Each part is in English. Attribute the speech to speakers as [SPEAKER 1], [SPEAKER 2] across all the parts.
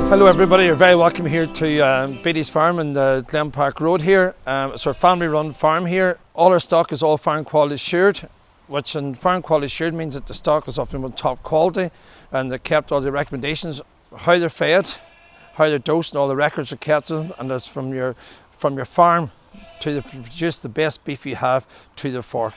[SPEAKER 1] Hello everybody, you're very welcome here to Beattie's farm in the Glenpark Road here. It's our family run farm here. All our stock is all farm quality assured, which in farm quality assured means that the stock is often with top quality and they kept all the recommendations, how they're fed, how they're dosed, and all the records are kept of them, and that's from your farm to produce the best beef you have to the fork.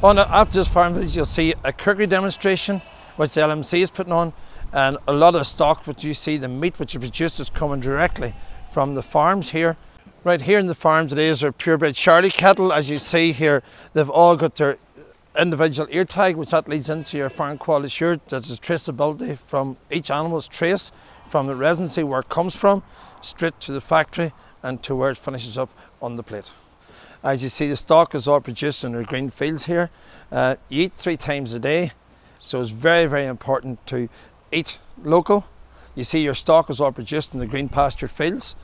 [SPEAKER 1] After this farm visit you'll see a cookery demonstration which the LMC is putting on. And a lot of stock, which you see, the meat which is produced is coming directly from the farms here. Right here in the farm today is our purebred Charlie cattle. As you see here, they've all got their individual ear tag, which that leads into your farm quality assured. That is traceability from each animal's trace, from the residency where it comes from, straight to the factory and to where it finishes up on the plate. As you see, the stock is all produced in our green fields here. You eat 3 times a day, so it's very, very important to eat local. You see your stock is all produced in the green pasture fields,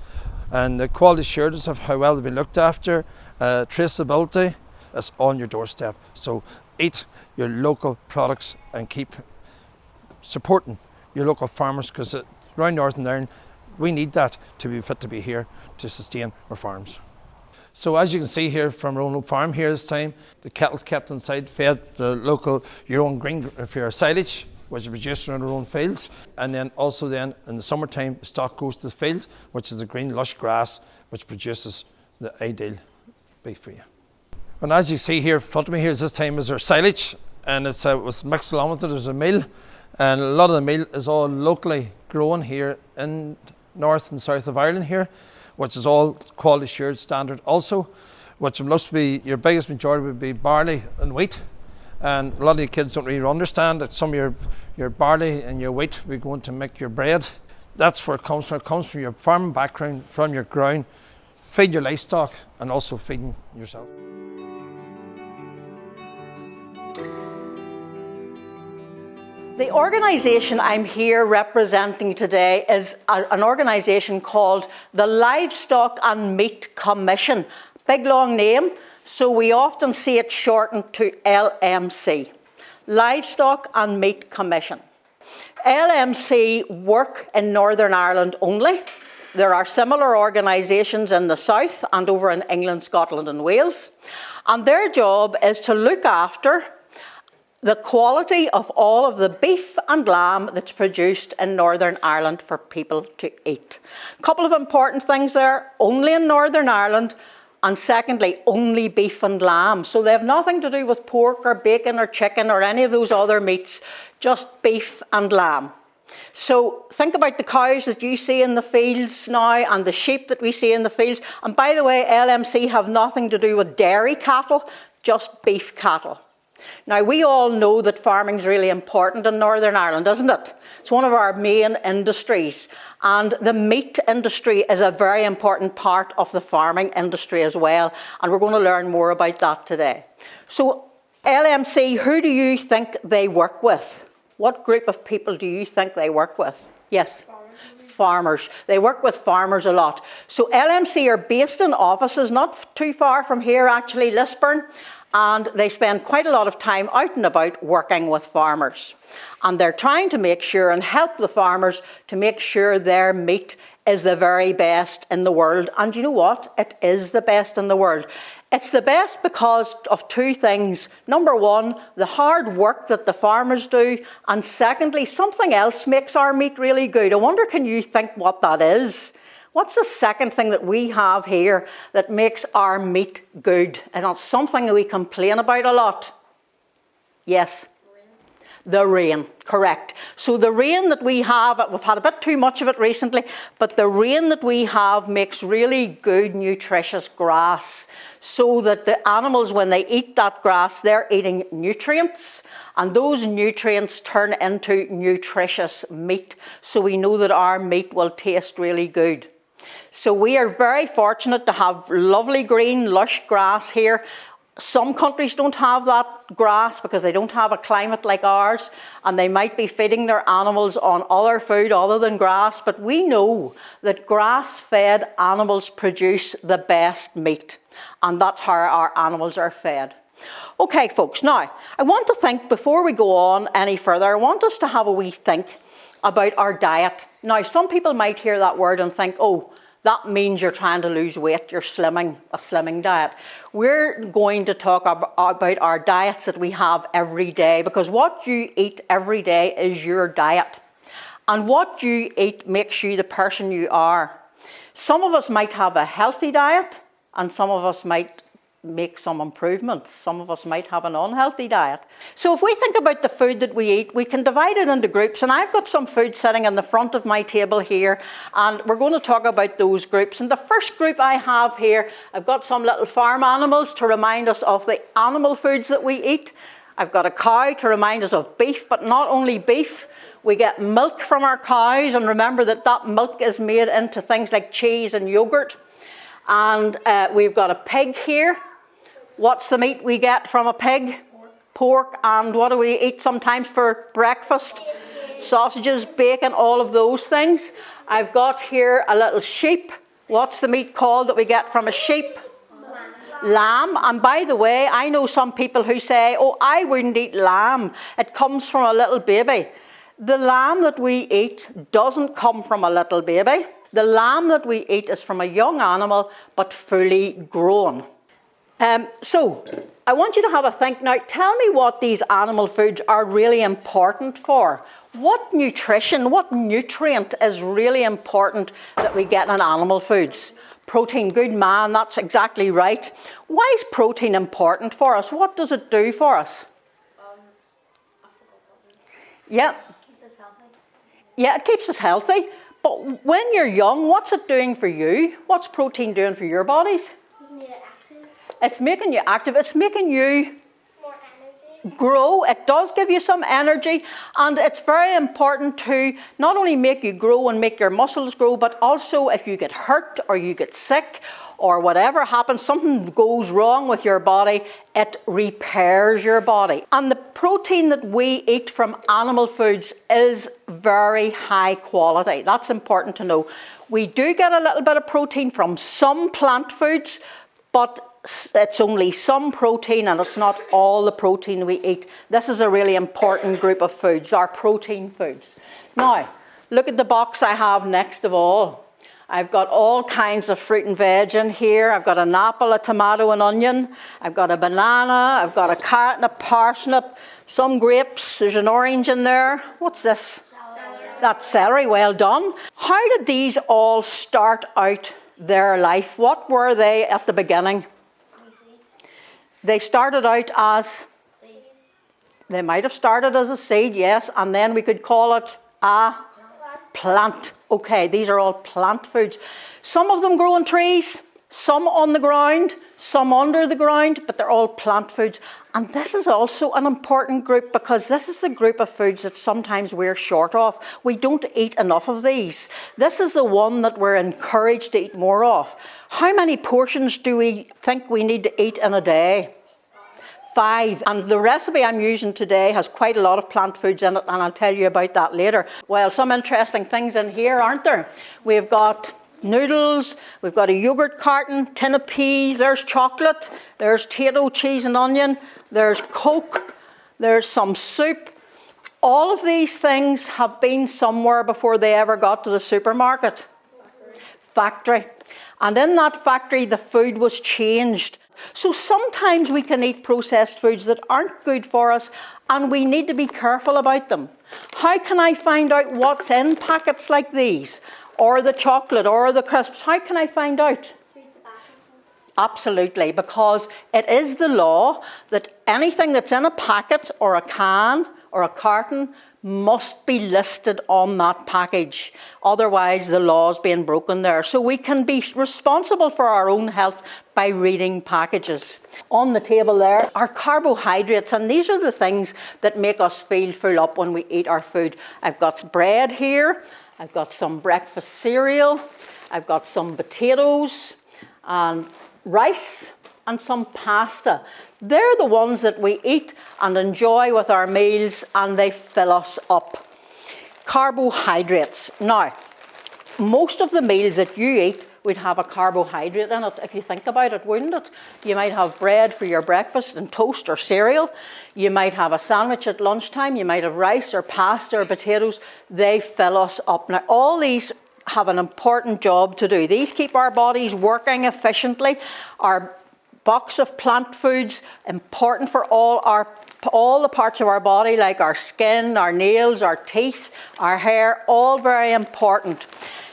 [SPEAKER 1] and the quality assurance of how well they've been looked after, traceability is on your doorstep. So eat your local products and keep supporting your local farmers, because around Northern Ireland we need that to be fit to be here to sustain our farms. So as you can see here from our own farm here this time, the cattle's kept inside, fed the local, your own green for silage, which is produced around our own fields, and then also then in the summertime the stock goes to the field, which is the green lush grass which produces the ideal beef for you. And as you see here in front of me here, this time is our silage, and it's was mixed along with it. There's a meal, and a lot of the meal is all locally grown here in north and south of Ireland here, which is all quality assured standard also, which must be your biggest majority would be barley and wheat. And a lot of the kids don't really understand that some of your barley and your wheat we're going to make your bread. That's where it comes from. It comes from your farming background, from your ground. Feed your livestock and also feeding yourself.
[SPEAKER 2] The organisation I'm here representing today is an organisation called the Livestock Meat Commission. Big long name. So we often see it shortened to LMC, Livestock and Meat Commission. LMC work in Northern Ireland only. There are similar organisations in the south and over in England, Scotland and Wales. And their job is to look after the quality of all of the beef and lamb that's produced in Northern Ireland for people to eat. A couple of important things there: only in Northern Ireland, and secondly, only beef and lamb. So they have nothing to do with pork or bacon or chicken or any of those other meats, just beef and lamb. So think about the cows that you see in the fields now and the sheep that we see in the fields. And by the way, LMC have nothing to do with dairy cattle, just beef cattle. Now, we all know that farming is really important in Northern Ireland, isn't it? It's one of our main industries, and the meat industry is a very important part of the farming industry as well, and we're going to learn more about that today. So, LMC, who do you think they work with? What group of people do you think they work with? Yes? Farmers. They work with farmers a lot. So LMC are based in offices not too far from here, actually, Lisburn, and they spend quite a lot of time out and about working with farmers. And they're trying to make sure and help the farmers to make sure their meat is the very best in the world. And you know what? It is the best in the world. It's the best because of 2 things. Number 1, the hard work that the farmers do. And secondly, something else makes our meat really good. I wonder, can you think what that is? What's the second thing that we have here that makes our meat good? And it's something that we complain about a lot. Yes? The rain, correct. So the rain that we have, we've had a bit too much of it recently, but the rain that we have makes really good, nutritious grass, so that the animals, when they eat that grass, they're eating nutrients, and those nutrients turn into nutritious meat. So we know that our meat will taste really good. So we are very fortunate to have lovely green, lush grass here. Some countries don't have that grass because they don't have a climate like ours, and they might be feeding their animals on other food other than grass, but we know that grass-fed animals produce the best meat, and that's how our animals are fed. Okay, folks, now, I want to think, before we go on any further, I want us to have a wee think. about our diet. Now, some people might hear that word and think, oh, that means you're trying to lose weight, you're slimming, a slimming diet. We're going to talk about our diets that we have every day, because what you eat every day is your diet. And what you eat makes you the person you are. Some of us might have a healthy diet, and some of us might make some improvements. Some of us might have an unhealthy diet. So if we think about the food that we eat, we can divide it into groups, and I've got some food sitting in the front of my table here, and we're going to talk about those groups. And the first group I have here, I've got some little farm animals to remind us of the animal foods that we eat. I've got a cow to remind us of beef, but not only beef. We get milk from our cows, and remember that that milk is made into things like cheese and yogurt. And we've got a pig here. What's the meat we get from a pig? Pork. And what do we eat sometimes for breakfast? Sausages, bacon, all of those things. I've got here a little sheep. What's the meat called that we get from a sheep? Lamb. And by the way, I know some people who say, oh, I wouldn't eat lamb. It comes from a little baby. The lamb that we eat doesn't come from a little baby. The lamb that we eat is from a young animal, but fully grown. So, I want you to have a think. Now, tell me what these animal foods are really important for. What nutrition, what nutrient is really important that we get in animal foods? Protein, good man, that's exactly right. Why is protein important for us? What does it do for us? Yeah.
[SPEAKER 3] Keeps us healthy.
[SPEAKER 2] Yeah, it keeps us healthy. But when you're young, what's it doing for you? What's protein doing for your bodies?
[SPEAKER 3] Making you active.
[SPEAKER 2] It's making you active. It's making you
[SPEAKER 3] More energy.
[SPEAKER 2] grow. It does give you some energy, and it's very important to not only make you grow and make your muscles grow, but also if you get hurt or you get sick or whatever happens, something goes wrong with your body, it repairs your body. And the protein that we eat from animal foods is very high quality. That's important to know. We do get a little bit of protein from some plant foods, but it's only some protein, and it's not all the protein we eat. This is a really important group of foods, our protein foods. Now, look at the box I have next of all. I've got all kinds of fruit and veg in here. I've got an apple, a tomato, an onion. I've got a banana. I've got a carrot and a parsnip. Some grapes. There's an orange in there. What's this?
[SPEAKER 3] Celery.
[SPEAKER 2] That's celery. Well done. How did these all start out their life? What were they at the beginning? They started out as, they might have started as a seed, yes, and then we could call it a plant. Okay, these are all plant foods. Some of them grow on trees, some on the ground, some under the ground, but they're all plant foods. And this is also an important group, because this is the group of foods that sometimes we're short of. We don't eat enough of these. This is the one that we're encouraged to eat more of. How many portions do we think we need to eat in a day? 5. And the recipe I'm using today has quite a lot of plant foods in it, and I'll tell you about that later. Well, some interesting things in here, aren't there? We've got noodles, we've got a yogurt carton, tin of peas, there's chocolate, there's potato, cheese and onion, there's Coke, there's some soup. All of these things have been somewhere before they ever got to the supermarket. Factory. And in that factory, the food was changed. So sometimes we can eat processed foods that aren't good for us, and we need to be careful about them. How can I find out what's in packets like these, or the chocolate, or the crisps? How can I find out? Absolutely, because it is the law that anything that's in a packet or a can or a carton must be listed on that package. Otherwise, the law's being broken there. So we can be responsible for our own health by reading packages. On the table there are carbohydrates, and these are the things that make us feel full up when we eat our food. I've got bread here, I've got some breakfast cereal, I've got some potatoes and rice and some pasta. They're the ones that we eat and enjoy with our meals, and they fill us up. Carbohydrates. Now, most of the meals that you eat would have a carbohydrate in it, if you think about it, wouldn't it? You might have bread for your breakfast and toast or cereal. You might have a sandwich at lunchtime. You might have rice or pasta or potatoes. They fill us up. Now, all these have an important job to do. These keep our bodies working efficiently. Our box of plant foods, important for all the parts of our body, like our skin, our nails, our teeth, our hair, all very important.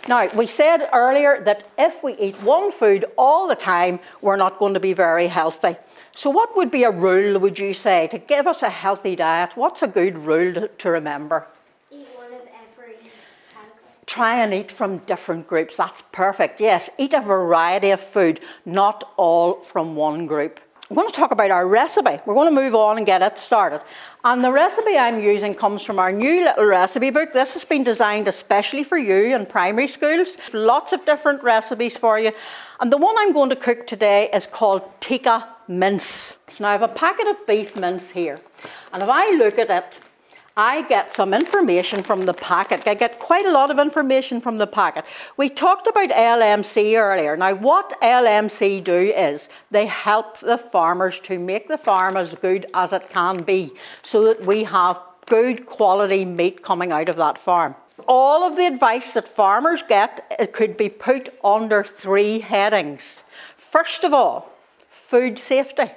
[SPEAKER 2] Now, we said earlier that if we eat one food all the time, we're not going to be very healthy. So what would be a rule, would you say, to give us a healthy diet? What's a good rule to remember?
[SPEAKER 3] Eat one of every category.
[SPEAKER 2] Try and eat from different groups. That's perfect. Yes, eat a variety of food, not all from one group. I'm going to talk about our recipe. We're going to move on and get it started. And the recipe I'm using comes from our new little recipe book. This has been designed especially for you in primary schools. Lots of different recipes for you. And the one I'm going to cook today is called tikka mince. Now I have a packet of beef mince here. And if I look at it, I get some information from the packet. I get quite a lot of information from the packet. We talked about LMC earlier. Now, what LMC do is they help the farmers to make the farm as good as it can be so that we have good quality meat coming out of that farm. All of the advice that farmers get, it could be put under 3 headings. First of all, food safety.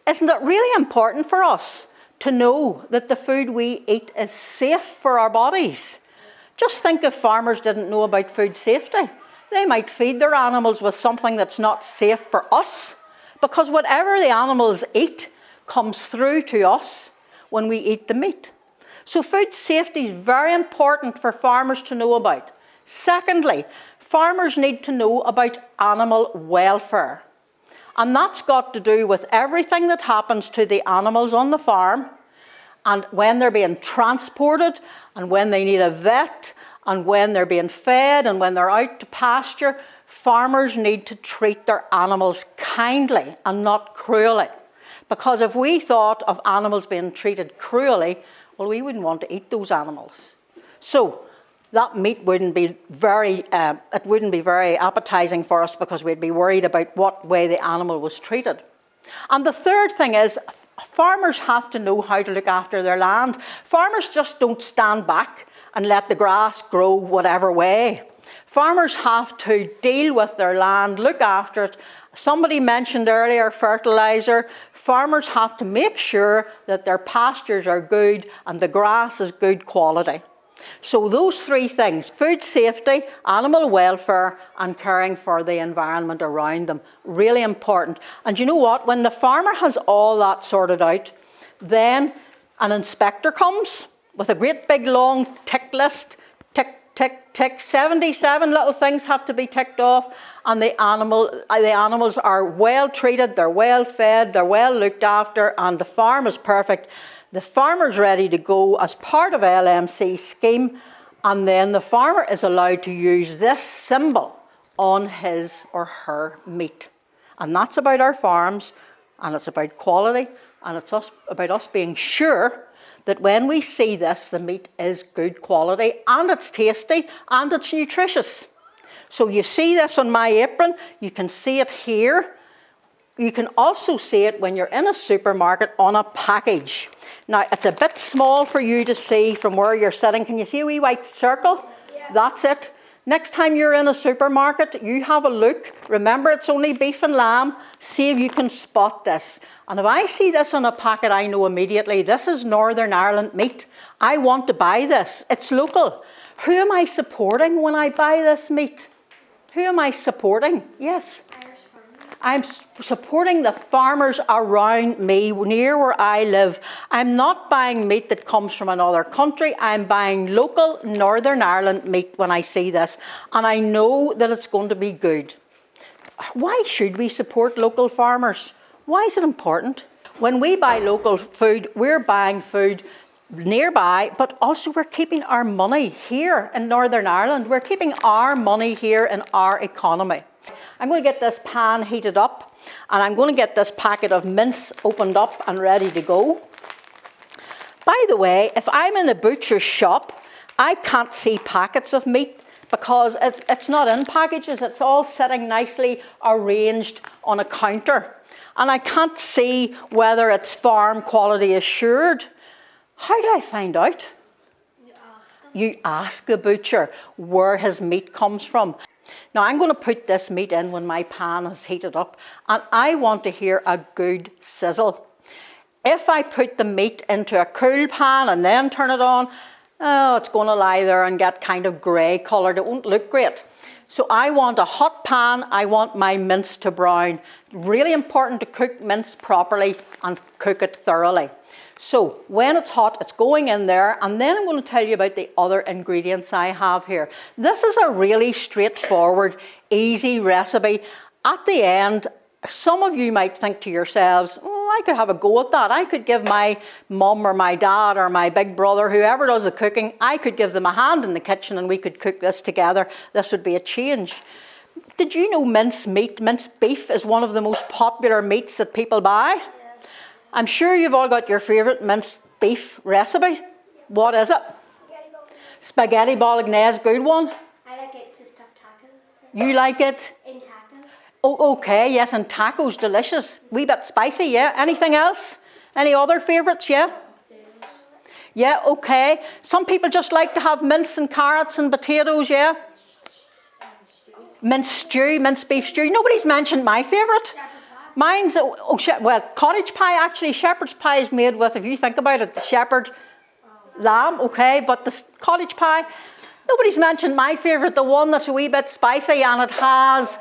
[SPEAKER 2] Isn't it really important for us to know that the food we eat is safe for our bodies? Just think if farmers didn't know about food safety. They might feed their animals with something that's not safe for us, because whatever the animals eat comes through to us when we eat the meat. So food safety is very important for farmers to know about. Secondly, farmers need to know about animal welfare. And that's got to do with everything that happens to the animals on the farm, and when they're being transported, and when they need a vet, and when they're being fed, and when they're out to pasture. Farmers need to treat their animals kindly and not cruelly. Because if we thought of animals being treated cruelly, well, we wouldn't want to eat those animals. So that meat wouldn't be very appetizing for us, because we'd be worried about what way the animal was treated. And the third thing is, farmers have to know how to look after their land. Farmers just don't stand back and let the grass grow whatever way. Farmers have to deal with their land, look after it. Somebody mentioned earlier fertilizer. Farmers have to make sure that their pastures are good and the grass is good quality. So those 3 things, food safety, animal welfare, and caring for the environment around them, really important. And you know what? When the farmer has all that sorted out, then an inspector comes with a great big long tick list. Tick, tick, tick. 77 little things have to be ticked off, and the animals are well treated, they're well fed, they're well looked after, and the farm is perfect. The farmer's ready to go as part of LMC scheme, and then the farmer is allowed to use this symbol on his or her meat. And that's about our farms, and it's about quality, and it's about us being sure that when we see this, the meat is good quality, and it's tasty, and it's nutritious. So you see this on my apron, you can see it here. You can also see it when you're in a supermarket on a package. Now, it's a bit small for you to see from where you're sitting. Can you see a wee white circle? Yeah. That's it. Next time you're in a supermarket, you have a look. Remember, it's only beef and lamb. See if you can spot this. And if I see this on a packet, I know immediately this is Northern Ireland meat. I want to buy this. It's local. Who am I supporting when I buy this meat? Who am I supporting? Yes. I'm supporting the farmers around me, near where I live. I'm not buying meat that comes from another country. I'm buying local Northern Ireland meat when I see this, and I know that it's going to be good. Why should we support local farmers? Why is it important? When we buy local food, we're buying food nearby, but also we're keeping our money here in Northern Ireland. We're keeping our money here in our economy. I'm going to get this pan heated up, and I'm going to get this packet of mince opened up and ready to go. By the way, if I'm in a butcher's shop, I can't see packets of meat because it's not in packages, it's all sitting nicely arranged on a counter. And I can't see whether it's farm quality assured. How do I find out? You ask the butcher where his meat comes from. Now I'm going to put this meat in when my pan is heated up, and I want to hear a good sizzle. If I put the meat into a cool pan and then turn it on, oh, it's going to lie there and get kind of grey coloured. It won't look great. So I want a hot pan. I want my mince to brown. Really important to cook mince properly and cook it thoroughly. So when it's hot, it's going in there, and then I'm going to tell you about the other ingredients I have here. This is a really straightforward, easy recipe. At the end, some of you might think to yourselves, oh, I could have a go at that. I could give my mum or my dad or my big brother, whoever does the cooking, I could give them a hand in the kitchen and we could cook this together. This would be a change. Did you know minced beef is one of the most popular meats that people buy? I'm sure you've all got your favourite minced beef recipe. What is it? Spaghetti bolognese, good one.
[SPEAKER 3] I like it to stuff tacos.
[SPEAKER 2] You like it?
[SPEAKER 3] In tacos.
[SPEAKER 2] Oh, okay, yes, and tacos, delicious. Wee bit spicy, yeah. Anything else? Any other favourites, yeah? Yeah, okay. Some people just like to have mince and carrots and potatoes, yeah? Minced beef stew. Nobody's mentioned my favourite. Mine's, well, cottage pie, actually. Shepherd's pie is made with, if you think about it, the shepherd lamb, okay, but the cottage pie, nobody's mentioned my favourite, the one that's a wee bit spicy and it has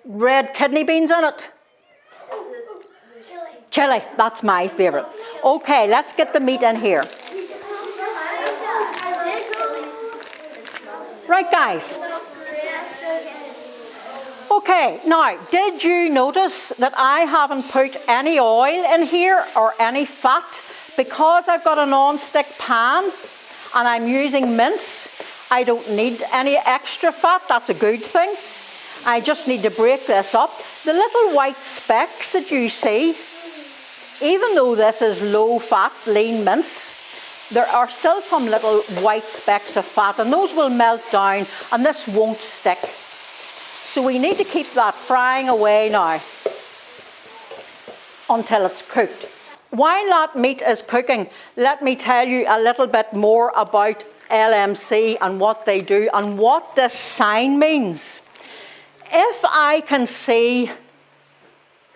[SPEAKER 2] red kidney beans in it. Chili, that's my favourite. Okay, let's get the meat in here. Right, guys. Okay, now, did you notice that I haven't put any oil in here or any fat? Because I've got a non-stick pan and I'm using mince, I don't need any extra fat. That's a good thing. I just need to break this up. The little white specks that you see, even though this is low-fat, lean mince, there are still some little white specks of fat, and those will melt down and this won't stick. So we need to keep that frying away now until it's cooked. While that meat is cooking, let me tell you a little bit more about LMC and what they do and what this sign means. If I can see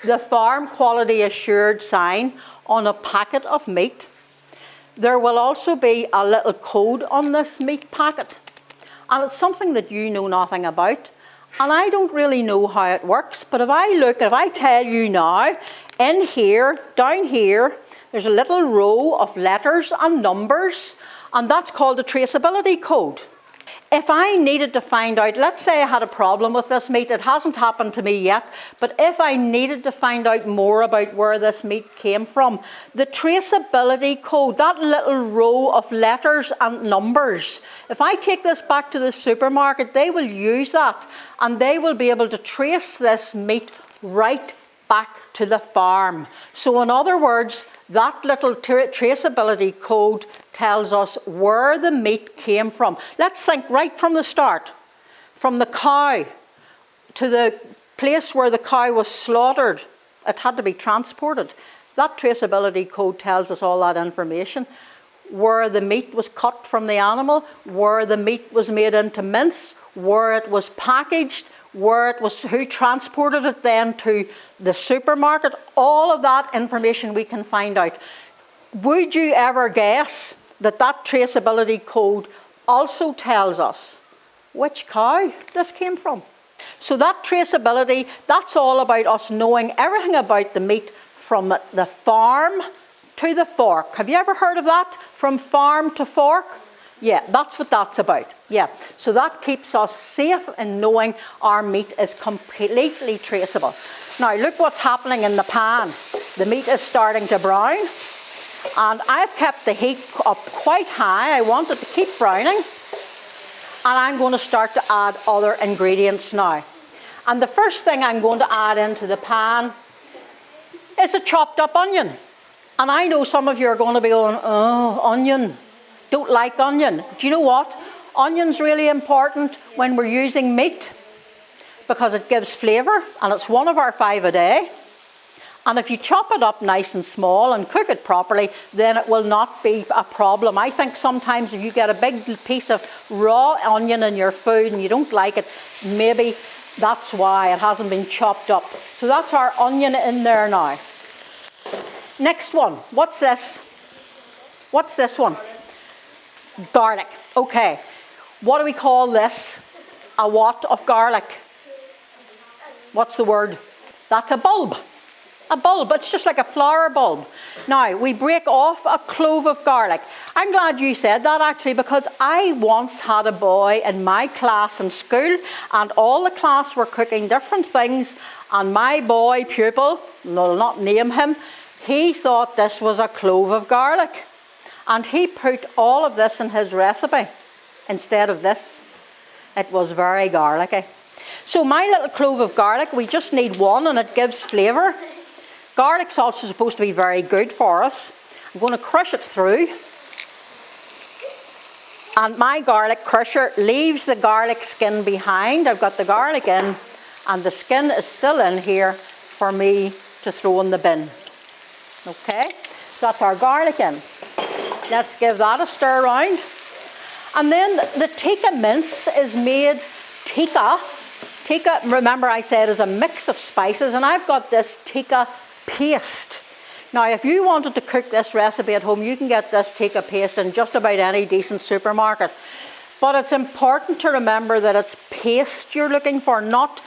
[SPEAKER 2] the farm quality assured sign on a packet of meat, there will also be a little code on this meat packet. And it's something that you know nothing about. And I don't really know how it works, but if I tell you now, in here, down here, there's a little row of letters and numbers, and that's called the traceability code. If I needed to find out, let's say I had a problem with this meat, it hasn't happened to me yet, but if I needed to find out more about where this meat came from, the traceability code, that little row of letters and numbers, if I take this back to the supermarket, they will use that and they will be able to trace this meat right back to the farm. So in other words, that little traceability code tells us where the meat came from. Let's think right from the start. From the cow to the place where the cow was slaughtered. It had to be transported. That traceability code tells us all that information. Where the meat was cut from the animal, where the meat was made into mince, where it was packaged, who transported it then to the supermarket. All of that information we can find out. Would you ever guess that that traceability code also tells us which cow this came from? So that traceability, that's all about us knowing everything about the meat from the farm to the fork. Have you ever heard of that? From farm to fork? Yeah, that's what that's about. Yeah, so that keeps us safe in knowing our meat is completely traceable. Now look what's happening in the pan. The meat is starting to brown, and I've kept the heat up quite high. I want it to keep browning, and I'm going to start to add other ingredients now. And the first thing I'm going to add into the pan is a chopped up onion. And I know some of you are going to be going, oh, onion. Don't like onion. Do you know what? Onion's really important when we're using meat because it gives flavour, and it's one of our 5 a day. And if you chop it up nice and small and cook it properly, then it will not be a problem. I think sometimes if you get a big piece of raw onion in your food and you don't like it, maybe that's why it hasn't been chopped up. So that's our onion in there now. Next one, what's this? What's this one? Garlic. Okay, what do we call this? A what of garlic? What's the word? That's a bulb. A bulb, it's just like a flower bulb. Now, we break off a clove of garlic. I'm glad you said that actually, because I once had a boy in my class in school, and all the class were cooking different things, and my boy pupil, I'll not name him, he thought this was a clove of garlic. And he put all of this in his recipe instead of this. It was very garlicky. So my little clove of garlic, we just need one, and it gives flavour. Garlic's also supposed to be very good for us. I'm going to crush it through. And my garlic crusher leaves the garlic skin behind. I've got the garlic in, and the skin is still in here for me to throw in the bin. Okay, so that's our garlic in. Let's give that a stir around. And then the tikka mince is made tikka. Tikka, remember I said, is a mix of spices, and I've got this tikka paste. Now, if you wanted to cook this recipe at home, you can get this tikka paste in just about any decent supermarket. But it's important to remember that it's paste you're looking for, not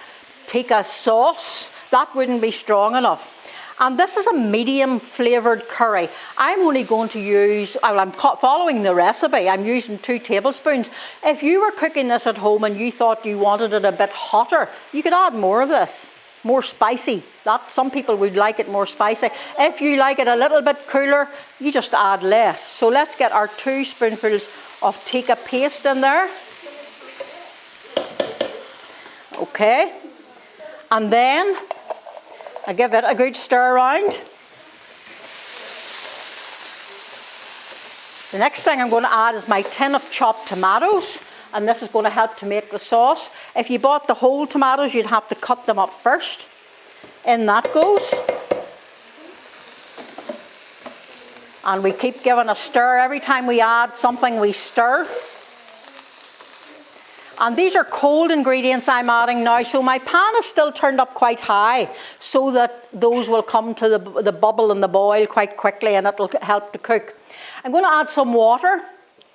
[SPEAKER 2] tikka sauce. That wouldn't be strong enough. And this is a medium flavoured curry. I'm only going to use, well, I'm following the recipe, I'm using 2 tablespoons. If you were cooking this at home and you thought you wanted it a bit hotter, you could add more of this, more spicy. Some people would like it more spicy. If you like it a little bit cooler, you just add less. So let's get our 2 spoonfuls of tikka paste in there. Okay. And then I give it a good stir around. The next thing I'm going to add is my tin of chopped tomatoes, and this is going to help to make the sauce. If you bought the whole tomatoes, you'd have to cut them up first. In that goes. And we keep giving a stir. Every time we add something, we stir. And these are cold ingredients I'm adding now, so my pan is still turned up quite high so that those will come to the bubble and the boil quite quickly, and it'll help to cook. I'm going to add some water.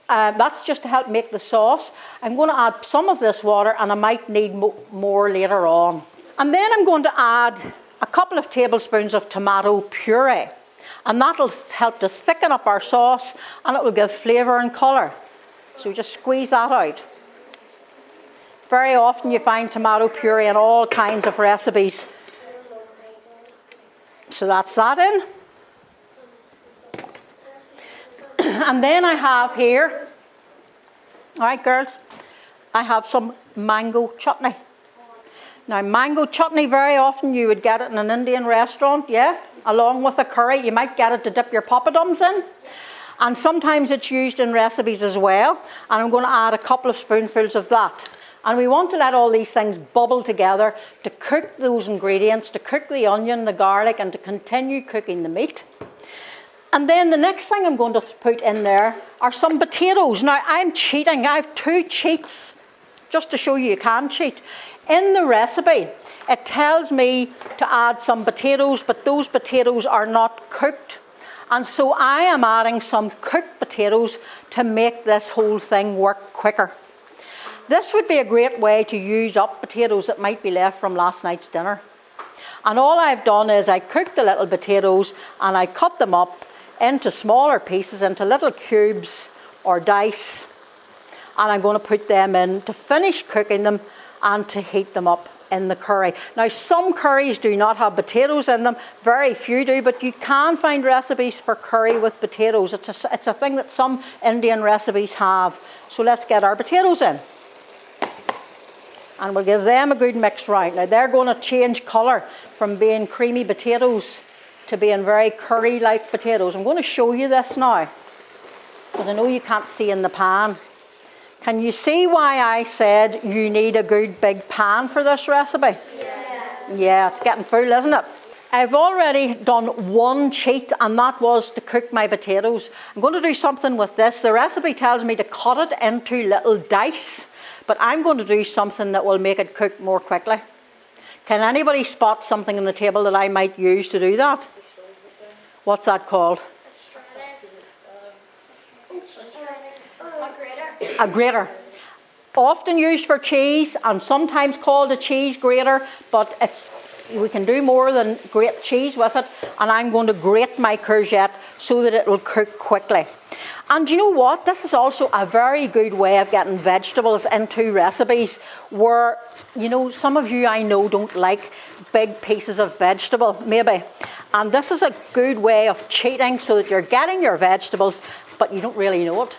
[SPEAKER 2] That's just to help make the sauce. I'm going to add some of this water, and I might need more later on. And then I'm going to add a couple of tablespoons of tomato puree, and that'll help to thicken up our sauce, and it will give flavour and colour. So just squeeze that out. Very often you find tomato puree in all kinds of recipes. So that's that in. And then I have here, all right girls, I have some mango chutney. Now mango chutney, very often you would get it in an Indian restaurant, yeah, along with a curry. You might get it to dip your poppadoms in. And sometimes it's used in recipes as well. And I'm going to add a couple of spoonfuls of that. And we want to let all these things bubble together to cook those ingredients, to cook the onion, the garlic, and to continue cooking the meat. And then the next thing I'm going to put in there are some potatoes. Now I'm cheating. I have 2 cheats just to show you can cheat. In the recipe, it tells me to add some potatoes, but those potatoes are not cooked. And so I am adding some cooked potatoes to make this whole thing work quicker. This would be a great way to use up potatoes that might be left from last night's dinner. And all I've done is I cooked the little potatoes and I cut them up into smaller pieces, into little cubes or dice. And I'm going to put them in to finish cooking them and to heat them up in the curry. Now some curries do not have potatoes in them, very few do, but you can find recipes for curry with potatoes. It's a thing that some Indian recipes have. So let's get our potatoes in. And we'll give them a good mix round. Now they're going to change colour from being creamy potatoes to being very curry-like potatoes. I'm going to show you this now, because I know you can't see in the pan. Can you see why I said you need a good big pan for this recipe? Yeah, it's getting full, isn't it? I've already done one cheat, and that was to cook my potatoes. I'm going to do something with this. The recipe tells me to cut it into little dice, but I'm going to do something that will make it cook more quickly. Can anybody spot something on the table that I might use to do that? What's that called? A grater. Often used for cheese and sometimes called a cheese grater, but we can do more than grate cheese with it, and I'm going to grate my courgette so that it will cook quickly. And you know what? This is also a very good way of getting vegetables into recipes where, you know, some of you I know don't like big pieces of vegetable, maybe. And this is a good way of cheating so that you're getting your vegetables, but you don't really know it.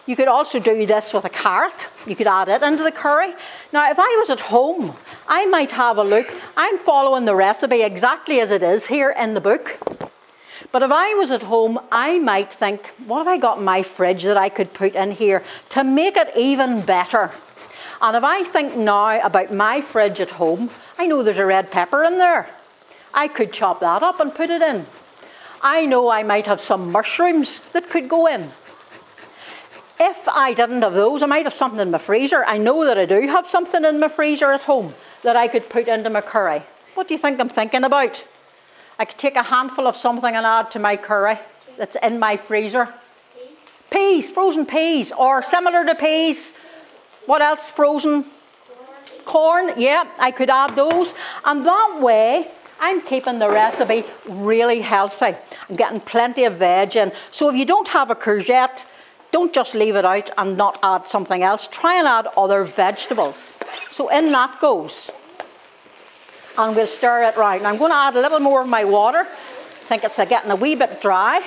[SPEAKER 2] You could also do this with a carrot. You could add it into the curry. Now, if I was at home, I might have a look. I'm following the recipe exactly as it is here in the book. But if I was at home, I might think, what have I got in my fridge that I could put in here to make it even better? And if I think now about my fridge at home, I know there's a red pepper in there. I could chop that up and put it in. I know I might have some mushrooms that could go in. If I didn't have those, I might have something in my freezer. I know that I do have something in my freezer at home that I could put into my curry. What do you think I'm thinking about? I could take a handful of something and add to my curry that's in my freezer. Peas, frozen peas, or similar to peas. What else frozen? Corn, yeah, I could add those. And that way, I'm keeping the recipe really healthy. I'm getting plenty of veg in. So if you don't have a courgette, don't just leave it out and not add something else. Try and add other vegetables. So in that goes. And we'll stir it right. And I'm going to add a little more of my water. I think it's getting a wee bit dry.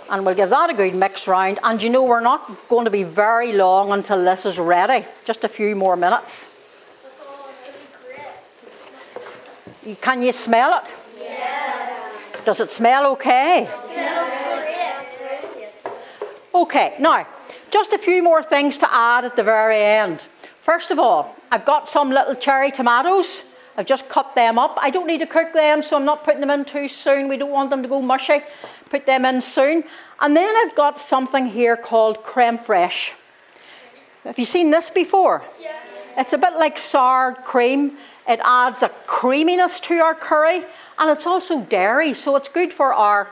[SPEAKER 2] And we'll give that a good mix round. And you know, we're not going to be very long until this is ready. Just a few more minutes. Can you smell it?
[SPEAKER 3] Yes.
[SPEAKER 2] Does it smell okay? Okay, now, just a few more things to add at the very end. First of all, I've got some little cherry tomatoes. I've just cut them up. I don't need to cook them, so I'm not putting them in too soon. We don't want them to go mushy. Put them in soon. And then I've got something here called creme fraiche. Have you seen this before?
[SPEAKER 3] Yes.
[SPEAKER 2] It's a bit like sour cream. It adds a creaminess to our curry, and it's also dairy, so it's good for our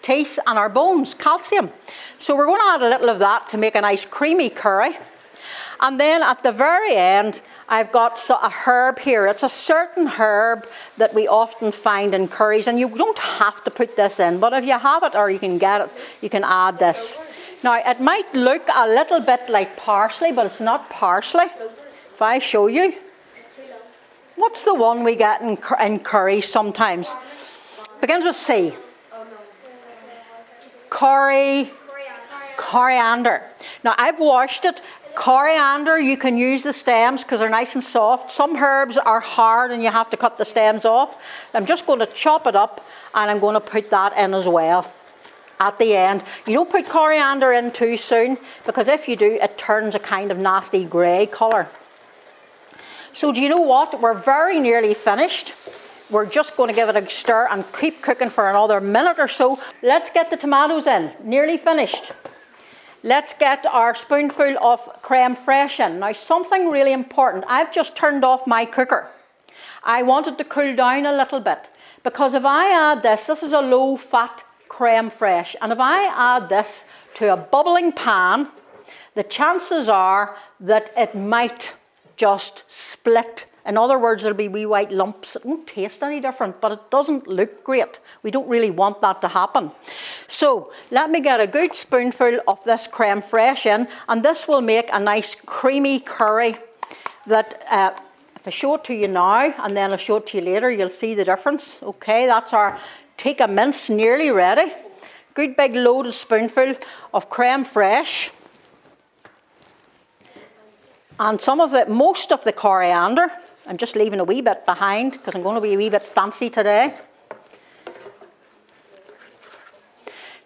[SPEAKER 2] teeth and our bones, calcium. So we're going to add a little of that to make a nice creamy curry. And then at the very end, I've got a herb here. It's a certain herb that we often find in curries, and you don't have to put this in, but if you have it or you can get it, you can add this. Now, it might look a little bit like parsley, but it's not parsley. If I show you, what's the one we get in curry sometimes? Begins with C. Coriander. Now, I've washed it. Coriander, you can use the stems because they're nice and soft. Some herbs are hard and you have to cut the stems off. I'm just going to chop it up and I'm going to put that in as well at the end. You don't put coriander in too soon because if you do, it turns a kind of nasty grey colour. So do you know what? We're very nearly finished. We're just going to give it a stir and keep cooking for another minute or so. Let's get the tomatoes in. Nearly finished. Let's get our spoonful of creme fraiche in. Now, something really important. I've just turned off my cooker. I want it to cool down a little bit because if I add this is a low-fat creme fraiche, and if I add this to a bubbling pan, the chances are that it might just split. In other words, there'll be wee white lumps. It won't taste any different, but it doesn't look great. We don't really want that to happen. So let me get a good spoonful of this creme fraiche in, and this will make a nice creamy curry that, if I show it to you now, and then I'll show it to you later, you'll see the difference. Okay, that's our tikka mince nearly ready. Good big loaded spoonful of creme fraiche. And most of the coriander. I'm just leaving a wee bit behind because I'm going to be a wee bit fancy today.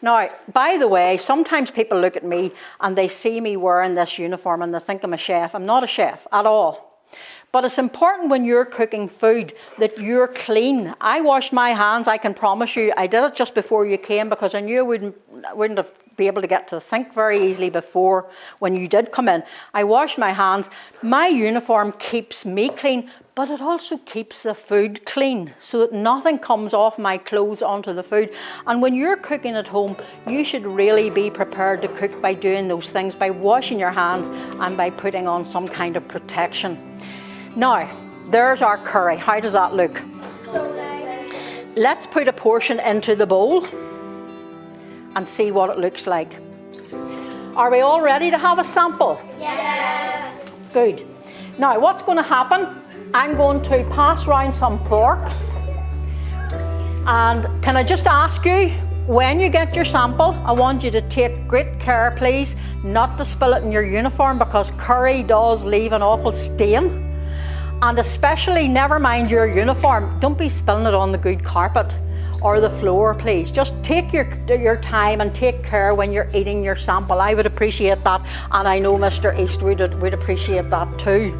[SPEAKER 2] Now, by the way, sometimes people look at me and they see me wearing this uniform and they think I'm a chef. I'm not a chef at all. But it's important when you're cooking food that you're clean. I washed my hands, I can promise you. I did it just before you came because I knew I wouldn't have be able to get to the sink very easily before when you did come in. I washed my hands. My uniform keeps me clean, but it also keeps the food clean so that nothing comes off my clothes onto the food. And when you're cooking at home, you should really be prepared to cook by doing those things, by washing your hands and by putting on some kind of protection. Now, there's our curry. How does that look?
[SPEAKER 3] So nice.
[SPEAKER 2] Let's put a portion into the bowl and see what it looks like. Are we all ready to have a sample?
[SPEAKER 3] Yes.
[SPEAKER 2] Good. Now, what's going to happen? I'm going to pass round some forks. And can I just ask you, when you get your sample, I want you to take great care, please, not to spill it in your uniform because curry does leave an awful stain. And especially, never mind your uniform, don't be spilling it on the good carpet or the floor, please. Just take your time and take care when you're eating your sample. I would appreciate that, and I know Mr. East would appreciate that too.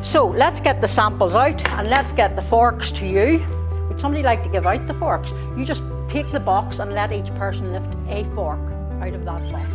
[SPEAKER 2] So let's get the samples out and let's get the forks to you. Would somebody like to give out the forks? You just take the box and let each person lift a fork out of that box.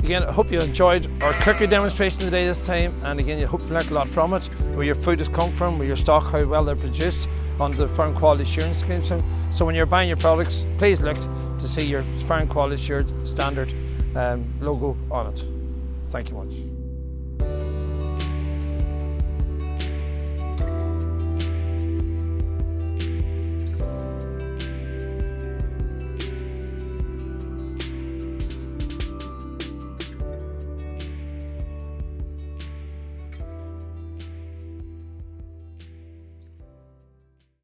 [SPEAKER 1] Again, I hope you enjoyed our cookery demonstration today this time, and again, I hope you learned a lot from it, where your food has come from, where your stock, how well they're produced under the Farm Quality Assurance Scheme. So when you're buying your products, please look to see your Farm Quality Assured standard logo on it. Thank you much.